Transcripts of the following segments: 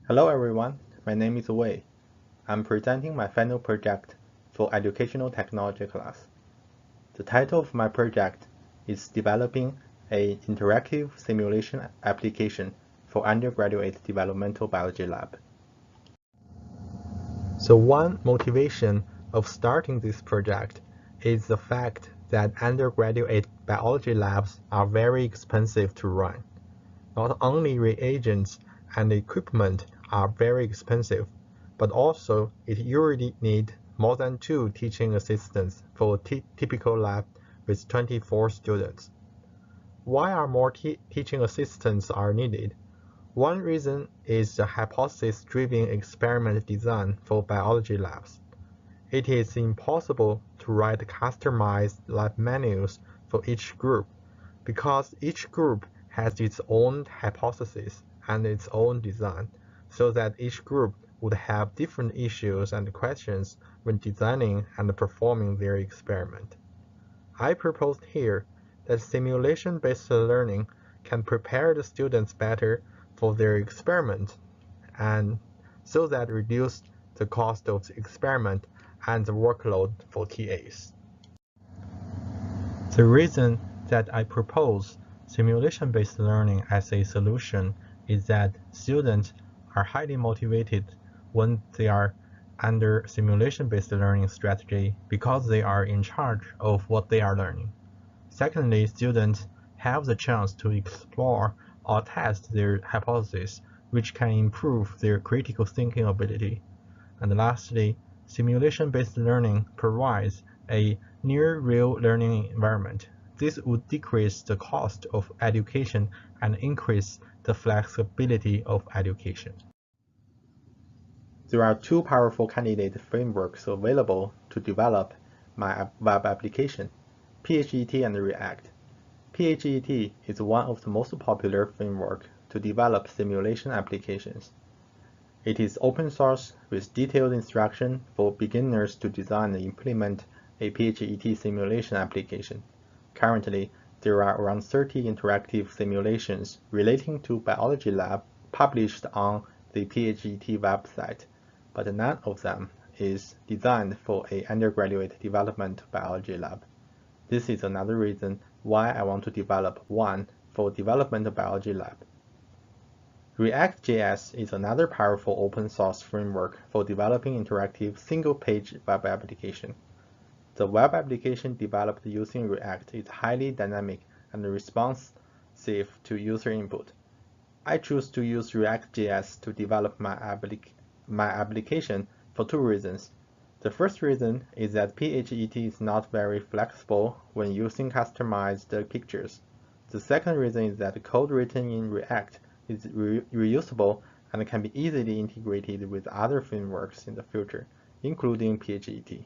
Hello everyone, my name is Wei. I'm presenting my final project for Educational Technology class. The title of my project is Developing an Interactive Simulation Application for Undergraduate Developmental Biology Lab. So one motivation of starting this project is the fact that undergraduate biology labs are very expensive to run. Not only reagents and equipment are very expensive, but also it usually needs more than 2 teaching assistants for a typical lab with 24 students. Why are more teaching assistants are needed? One reason is the hypothesis-driven experiment design for biology labs. It is impossible to write customized lab manuals for each group because each group has its own hypothesis and its own design, so that each group would have different issues and questions when designing and performing their experiment. I proposed here that simulation-based learning can prepare the students better for their experiment and so that reduce the cost of the experiment and the workload for TAs. The reason that I propose simulation-based learning as a solution is that students are highly motivated when they are under simulation-based learning strategy because they are in charge of what they are learning. Secondly, students have the chance to explore or test their hypotheses, which can improve their critical thinking ability. And lastly, simulation-based learning provides a near-real learning environment. This would decrease the cost of education and increase the flexibility of education. There are 2 powerful candidate frameworks available to develop my web application, PHET and React. PHET is one of the most popular frameworks to develop simulation applications. It is open source with detailed instruction for beginners to design and implement a PHET simulation application. Currently, there are around 30 interactive simulations relating to biology lab published on the PHET website, but none of them is designed for a undergraduate development biology lab. This is another reason why I want to develop one for development biology lab. React.js is another powerful open source framework for developing interactive single-page web application. The web application developed using React is highly dynamic and responsive to user input. I choose to use React.js to develop my application for 2 reasons. The first reason is that PHET is not very flexible when using customized pictures. The second reason is that code written in React is reusable and can be easily integrated with other frameworks in the future, including PHET.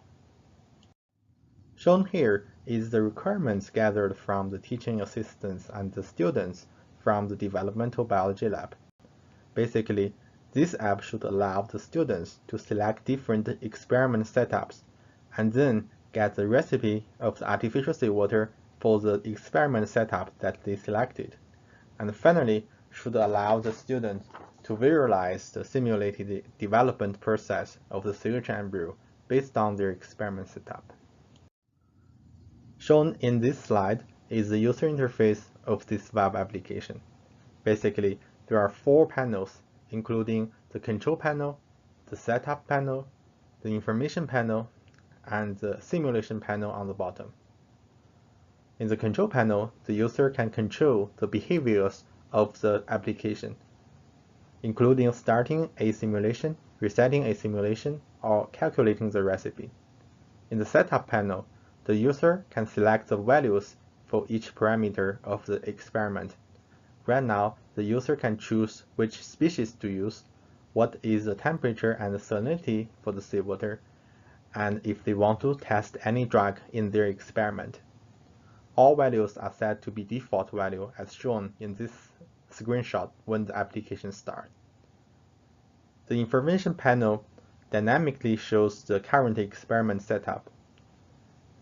Shown here is the requirements gathered from the teaching assistants and the students from the developmental biology lab. Basically, this app should allow the students to select different experiment setups and then get the recipe of the artificial seawater for the experiment setup that they selected. And finally, should allow the students to visualize the simulated development process of the solution embryo based on their experiment setup. Shown in this slide is the user interface of this web application. Basically, there are 4 panels, including the control panel, the setup panel, the information panel, and the simulation panel on the bottom. In the control panel, the user can control the behaviors of the application, including starting a simulation, resetting a simulation, or calculating the recipe. In the setup panel, the user can select the values for each parameter of the experiment. Right now, the user can choose which species to use, what is the temperature and the salinity for the seawater, and if they want to test any drug in their experiment. All values are set to be default value as shown in this screenshot when the application starts. The information panel dynamically shows the current experiment setup.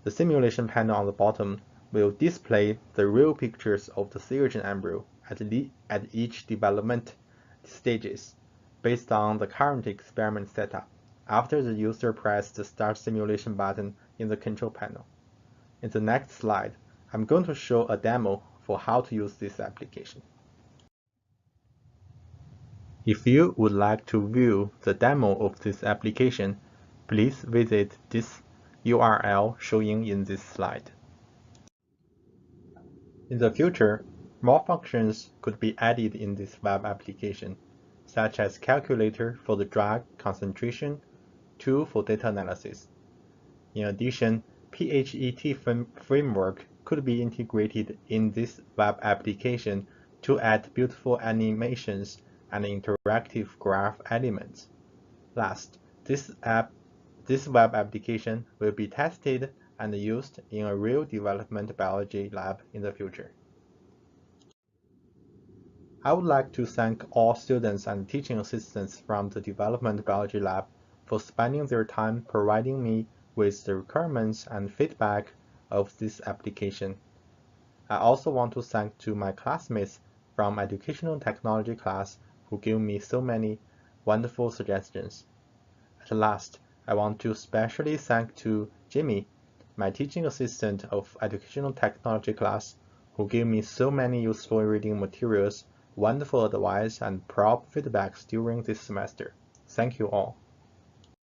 The simulation panel on the bottom will display the real pictures of the solution embryo at each development stages, based on the current experiment setup after the user pressed the Start Simulation button in the control panel. In the next slide, I'm going to show a demo for how to use this application. If you would like to view the demo of this application, please visit this URL showing in this slide. In the future, more functions could be added in this web application, such as calculator for the drug concentration, tool for data analysis. In addition, PHET framework could be integrated in this web application to add beautiful animations and interactive graph elements. Last, this web application will be tested and used in a real development biology lab in the future. I would like to thank all students and teaching assistants from the Development Biology Lab for spending their time providing me with the requirements and feedback of this application. I also want to thank to my classmates from Educational Technology class who gave me so many wonderful suggestions. At last, I want to specially thank to Jimmy, my teaching assistant of Educational Technology class, who gave me so many useful reading materials, wonderful advice, and prompt feedbacks during this semester. Thank you all.